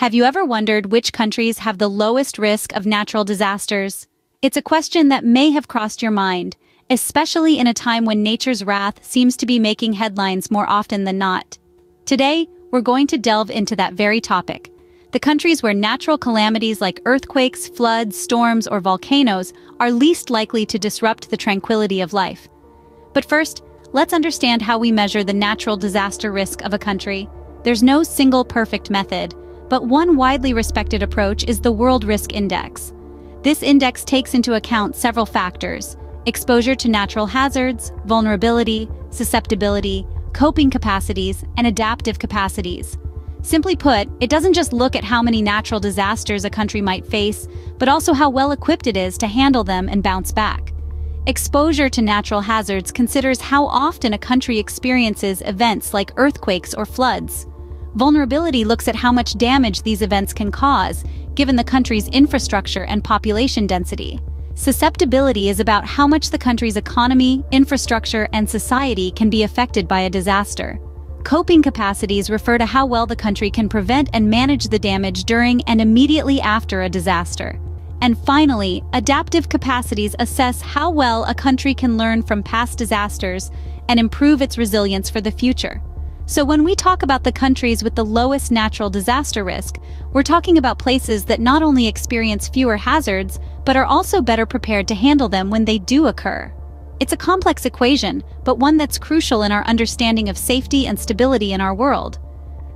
Have you ever wondered which countries have the lowest risk of natural disasters? It's a question that may have crossed your mind, especially in a time when nature's wrath seems to be making headlines more often than not. Today, we're going to delve into that very topic. The countries where natural calamities like earthquakes, floods, storms, or volcanoes are least likely to disrupt the tranquility of life. But first, let's understand how we measure the natural disaster risk of a country. There's no single perfect method, but one widely respected approach is the WorldRiskIndex. This index takes into account several factors: exposure to natural hazards, vulnerability, susceptibility, coping capacities, and adaptive capacities. Simply put, it doesn't just look at how many natural disasters a country might face, but also how well equipped it is to handle them and bounce back. Exposure to natural hazards considers how often a country experiences events like earthquakes or floods. Vulnerability looks at how much damage these events can cause, given the country's infrastructure and population density. Susceptibility is about how much the country's economy, infrastructure, and society can be affected by a disaster. Coping capacities refer to how well the country can prevent and manage the damage during and immediately after a disaster. And finally, adaptive capacities assess how well a country can learn from past disasters and improve its resilience for the future. So when we talk about the countries with the lowest natural disaster risk, we're talking about places that not only experience fewer hazards, but are also better prepared to handle them when they do occur. It's a complex equation, but one that's crucial in our understanding of safety and stability in our world.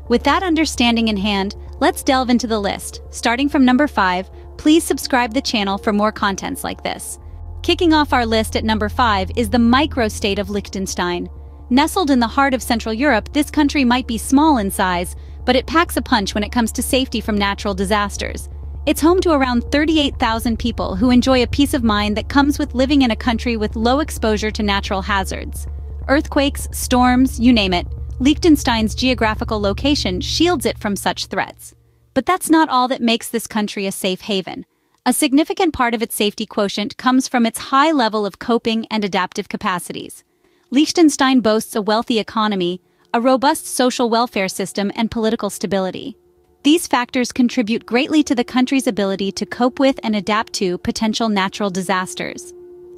With that understanding in hand, let's delve into the list. Starting from number 5, please subscribe the channel for more contents like this. Kicking off our list at number 5 is the microstate of Liechtenstein. Nestled in the heart of Central Europe, this country might be small in size, but it packs a punch when it comes to safety from natural disasters. It's home to around 38,000 people who enjoy a peace of mind that comes with living in a country with low exposure to natural hazards. Earthquakes, storms, you name it, Liechtenstein's geographical location shields it from such threats. But that's not all that makes this country a safe haven. A significant part of its safety quotient comes from its high level of coping and adaptive capacities. Liechtenstein boasts a wealthy economy, a robust social welfare system, and political stability. These factors contribute greatly to the country's ability to cope with and adapt to potential natural disasters.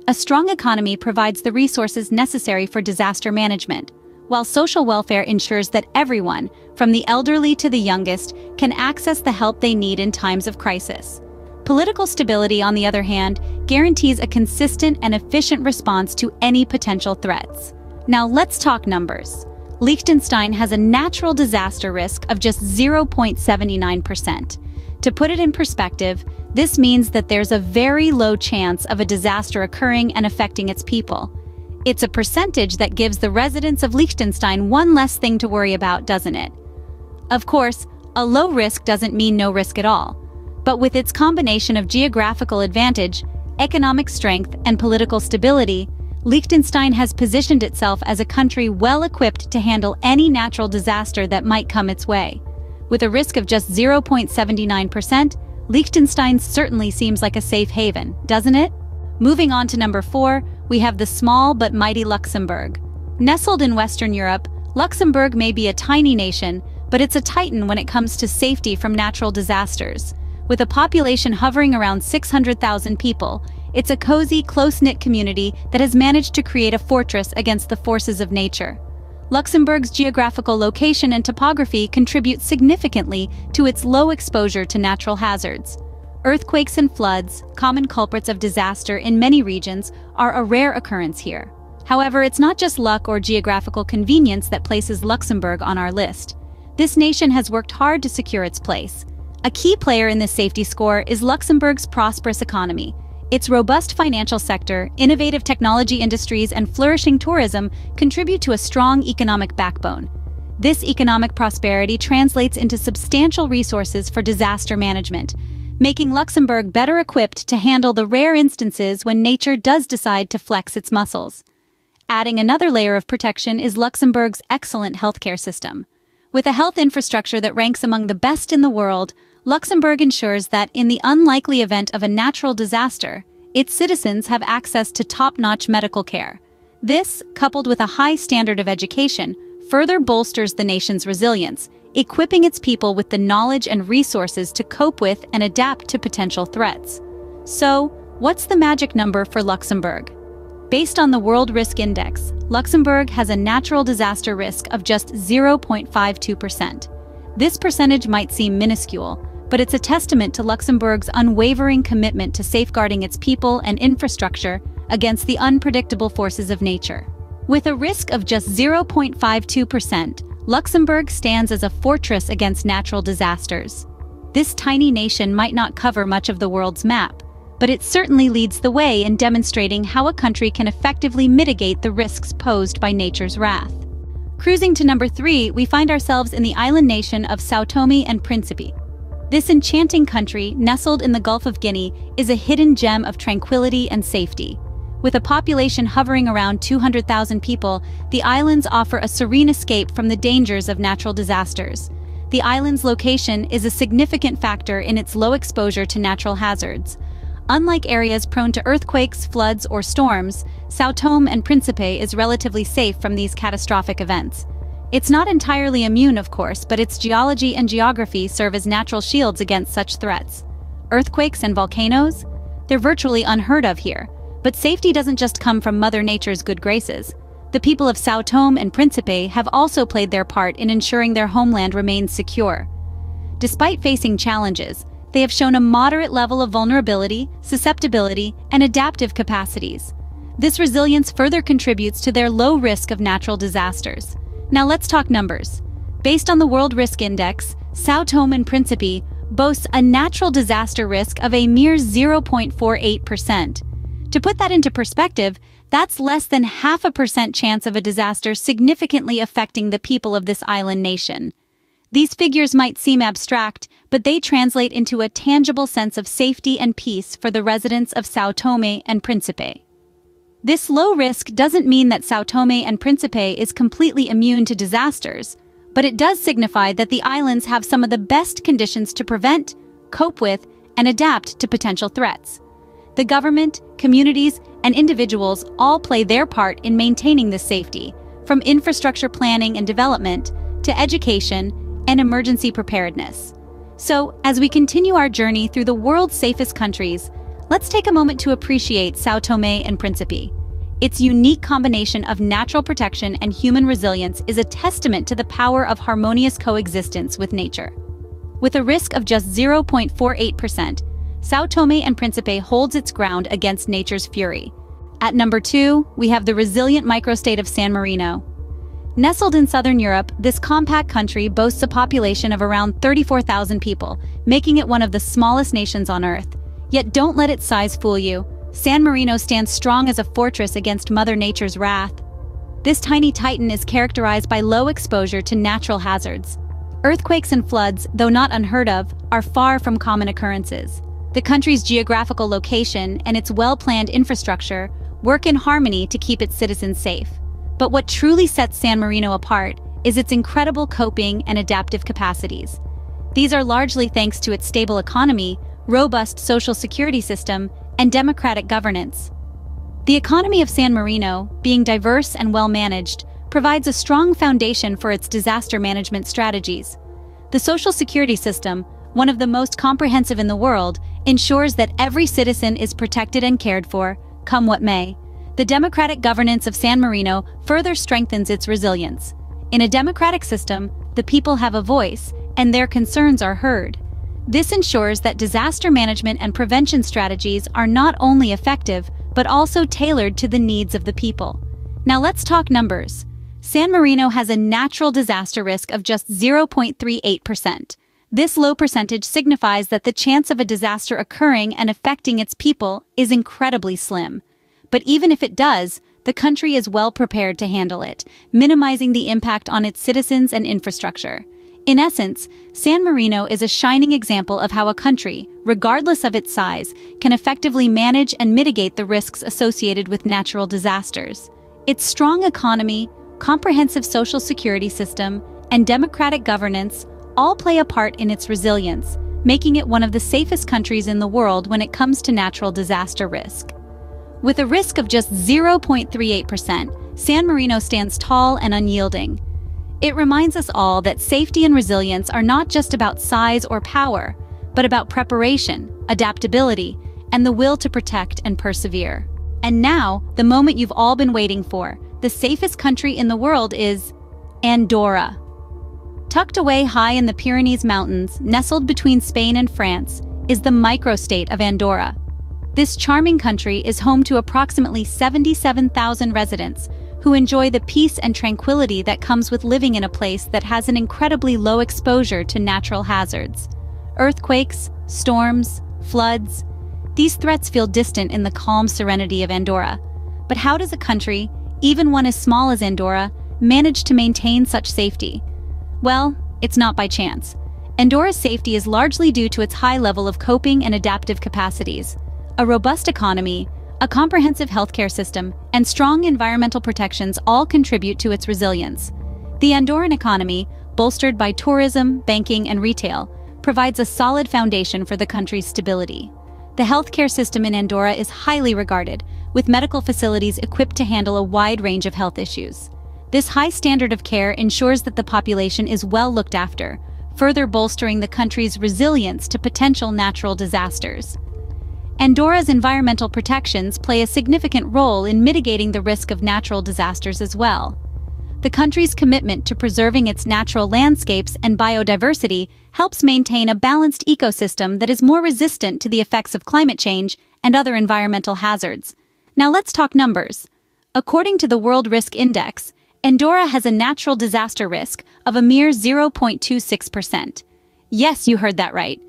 A strong economy provides the resources necessary for disaster management, while social welfare ensures that everyone, from the elderly to the youngest, can access the help they need in times of crisis. Political stability, on the other hand, guarantees a consistent and efficient response to any potential threats. Now let's talk numbers. Liechtenstein has a natural disaster risk of just 0.79%. To put it in perspective, this means that there's a very low chance of a disaster occurring and affecting its people. It's a percentage that gives the residents of Liechtenstein one less thing to worry about, doesn't it? Of course, a low risk doesn't mean no risk at all. But with its combination of geographical advantage, economic strength, and political stability, Liechtenstein has positioned itself as a country well equipped to handle any natural disaster that might come its way. With a risk of just 0.79%, Liechtenstein certainly seems like a safe haven, doesn't it? Moving on to number 4, we have the small but mighty Luxembourg. Nestled in Western Europe, Luxembourg may be a tiny nation, but it's a titan when it comes to safety from natural disasters. With a population hovering around 600,000 people, it's a cozy, close-knit community that has managed to create a fortress against the forces of nature. Luxembourg's geographical location and topography contribute significantly to its low exposure to natural hazards. Earthquakes and floods, common culprits of disaster in many regions, are a rare occurrence here. However, it's not just luck or geographical convenience that places Luxembourg on our list. This nation has worked hard to secure its place. A key player in this safety score is Luxembourg's prosperous economy. Its robust financial sector, innovative technology industries, and flourishing tourism contribute to a strong economic backbone. This economic prosperity translates into substantial resources for disaster management, making Luxembourg better equipped to handle the rare instances when nature does decide to flex its muscles. Adding another layer of protection is Luxembourg's excellent healthcare system. With a health infrastructure that ranks among the best in the world, Luxembourg ensures that, in the unlikely event of a natural disaster, its citizens have access to top-notch medical care. This, coupled with a high standard of education, further bolsters the nation's resilience. equipping its people with the knowledge and resources to cope with and adapt to potential threats. So, what's the magic number for Luxembourg? Based on the World Risk Index, Luxembourg has a natural disaster risk of just 0.52%. This percentage might seem minuscule, but it's a testament to Luxembourg's unwavering commitment to safeguarding its people and infrastructure against the unpredictable forces of nature. With a risk of just 0.52%, Luxembourg stands as a fortress against natural disasters. This tiny nation might not cover much of the world's map, but it certainly leads the way in demonstrating how a country can effectively mitigate the risks posed by nature's wrath. Cruising to number 3, we find ourselves in the island nation of São Tomé and Príncipe. This enchanting country, nestled in the Gulf of Guinea, is a hidden gem of tranquility and safety. With a population hovering around 200,000 people, the islands offer a serene escape from the dangers of natural disasters. The island's location is a significant factor in its low exposure to natural hazards. Unlike areas prone to earthquakes, floods, or storms, São Tomé and Príncipe is relatively safe from these catastrophic events. It's not entirely immune, of course, but its geology and geography serve as natural shields against such threats. Earthquakes and volcanoes? They're virtually unheard of here. But safety doesn't just come from Mother Nature's good graces. The people of São Tomé and Príncipe have also played their part in ensuring their homeland remains secure. Despite facing challenges, they have shown a moderate level of vulnerability, susceptibility, and adaptive capacities. This resilience further contributes to their low risk of natural disasters. Now let's talk numbers. Based on the World Risk Index, São Tomé and Príncipe boasts a natural disaster risk of a mere 0.48%. To put that into perspective, that's less than 0.5% chance of a disaster significantly affecting the people of this island nation. These figures might seem abstract, but they translate into a tangible sense of safety and peace for the residents of São Tomé and Príncipe. This low risk doesn't mean that São Tomé and Príncipe is completely immune to disasters, but it does signify that the islands have some of the best conditions to prevent, cope with, and adapt to potential threats. The government, communities, and individuals all play their part in maintaining this safety, from infrastructure planning and development to education and emergency preparedness. So, as we continue our journey through the world's safest countries, let's take a moment to appreciate São Tomé and Príncipe. Its unique combination of natural protection and human resilience is a testament to the power of harmonious coexistence with nature. With a risk of just 0.48%, São Tomé and Príncipe holds its ground against nature's fury. At number 2, we have the resilient microstate of San Marino. Nestled in southern Europe, this compact country boasts a population of around 34,000 people, making it one of the smallest nations on Earth. Yet don't let its size fool you. San Marino stands strong as a fortress against Mother Nature's wrath. This tiny titan is characterized by low exposure to natural hazards. Earthquakes and floods, though not unheard of, are far from common occurrences. The country's geographical location and its well-planned infrastructure work in harmony to keep its citizens safe. But what truly sets San Marino apart is its incredible coping and adaptive capacities. These are largely thanks to its stable economy, robust social security system, and democratic governance. The economy of San Marino, being diverse and well-managed, provides a strong foundation for its disaster management strategies. The social security system, one of the most comprehensive in the world, ensures that every citizen is protected and cared for, come what may. The democratic governance of San Marino further strengthens its resilience. In a democratic system, the people have a voice, and their concerns are heard. This ensures that disaster management and prevention strategies are not only effective, but also tailored to the needs of the people. Now let's talk numbers. San Marino has a natural disaster risk of just 0.38%. This low percentage signifies that the chance of a disaster occurring and affecting its people is incredibly slim. But even if it does, the country is well prepared to handle it, minimizing the impact on its citizens and infrastructure. In essence, San Marino is a shining example of how a country, regardless of its size, can effectively manage and mitigate the risks associated with natural disasters. Its strong economy, comprehensive social security system, and democratic governance all play a part in its resilience, making it one of the safest countries in the world when it comes to natural disaster risk. With a risk of just 0.38%, San Marino stands tall and unyielding. It reminds us all that safety and resilience are not just about size or power, but about preparation, adaptability, and the will to protect and persevere. And now, the moment you've all been waiting for, the safest country in the world is Andorra. Tucked away high in the Pyrenees Mountains, nestled between Spain and France, is the microstate of Andorra. This charming country is home to approximately 77,000 residents who enjoy the peace and tranquility that comes with living in a place that has an incredibly low exposure to natural hazards. Earthquakes, storms, floods. These threats feel distant in the calm serenity of Andorra. But how does a country, even one as small as Andorra, manage to maintain such safety? Well, it's not by chance. Andorra's safety is largely due to its high level of coping and adaptive capacities. A robust economy, a comprehensive healthcare system, and strong environmental protections all contribute to its resilience. The Andorran economy, bolstered by tourism, banking, and retail, provides a solid foundation for the country's stability. The healthcare system in Andorra is highly regarded, with medical facilities equipped to handle a wide range of health issues. This high standard of care ensures that the population is well looked after, further bolstering the country's resilience to potential natural disasters. Andorra's environmental protections play a significant role in mitigating the risk of natural disasters as well. The country's commitment to preserving its natural landscapes and biodiversity helps maintain a balanced ecosystem that is more resistant to the effects of climate change and other environmental hazards. Now let's talk numbers. According to the World Risk Index, Andorra has a natural disaster risk of a mere 0.26%. Yes, you heard that right.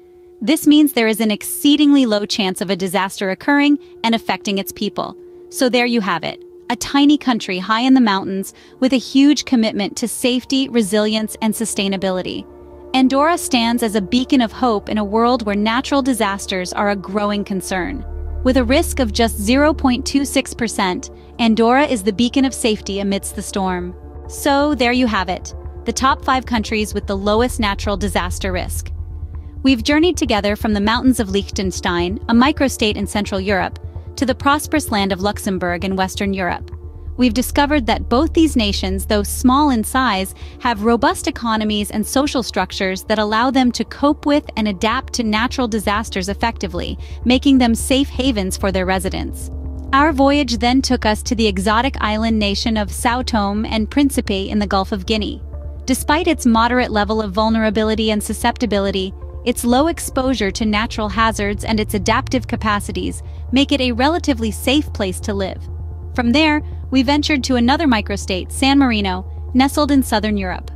This means there is an exceedingly low chance of a disaster occurring and affecting its people. So there you have it, a tiny country high in the mountains with a huge commitment to safety, resilience, and sustainability. Andorra stands as a beacon of hope in a world where natural disasters are a growing concern. With a risk of just 0.26%, Andorra is the beacon of safety amidst the storm. So there you have it, the top 5 countries with the lowest natural disaster risk. We've journeyed together from the mountains of Liechtenstein, a microstate in Central Europe, to the prosperous land of Luxembourg in Western Europe. We've discovered that both these nations, though small in size, have robust economies and social structures that allow them to cope with and adapt to natural disasters effectively, making them safe havens for their residents. Our voyage then took us to the exotic island nation of São Tomé and Príncipe in the Gulf of Guinea. Despite its moderate level of vulnerability and susceptibility, its low exposure to natural hazards and its adaptive capacities make it a relatively safe place to live. From there, we ventured to another microstate, San Marino, nestled in southern Europe.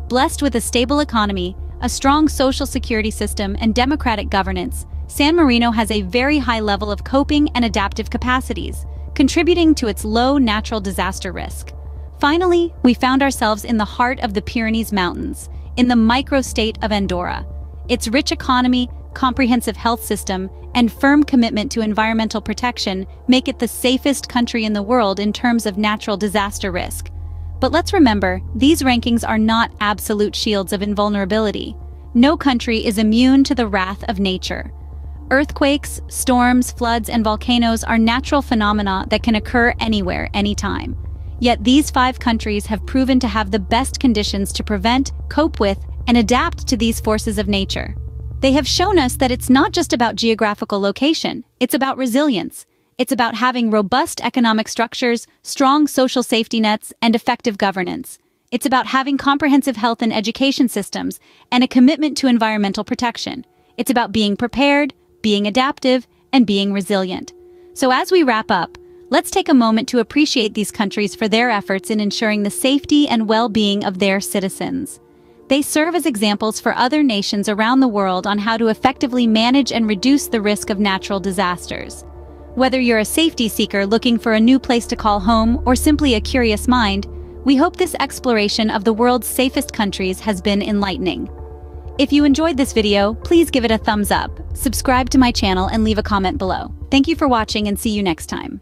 Blessed with a stable economy, a strong social security system, and democratic governance, San Marino has a very high level of coping and adaptive capacities, contributing to its low natural disaster risk. Finally, we found ourselves in the heart of the Pyrenees Mountains, in the microstate of Andorra. Its rich economy, comprehensive health system, and firm commitment to environmental protection make it the safest country in the world in terms of natural disaster risk. But let's remember, these rankings are not absolute shields of invulnerability. No country is immune to the wrath of nature. Earthquakes, storms, floods, and volcanoes are natural phenomena that can occur anywhere, anytime. Yet these 5 countries have proven to have the best conditions to prevent, cope with, and adapt to these forces of nature. They have shown us that it's not just about geographical location, it's about resilience. It's about having robust economic structures, strong social safety nets, and effective governance. It's about having comprehensive health and education systems, and a commitment to environmental protection. It's about being prepared, being adaptive, and being resilient. So as we wrap up, let's take a moment to appreciate these countries for their efforts in ensuring the safety and well-being of their citizens. They serve as examples for other nations around the world on how to effectively manage and reduce the risk of natural disasters. Whether you're a safety seeker looking for a new place to call home or simply a curious mind, we hope this exploration of the world's safest countries has been enlightening. If you enjoyed this video, please give it a thumbs up, subscribe to my channel, and leave a comment below. Thank you for watching and see you next time.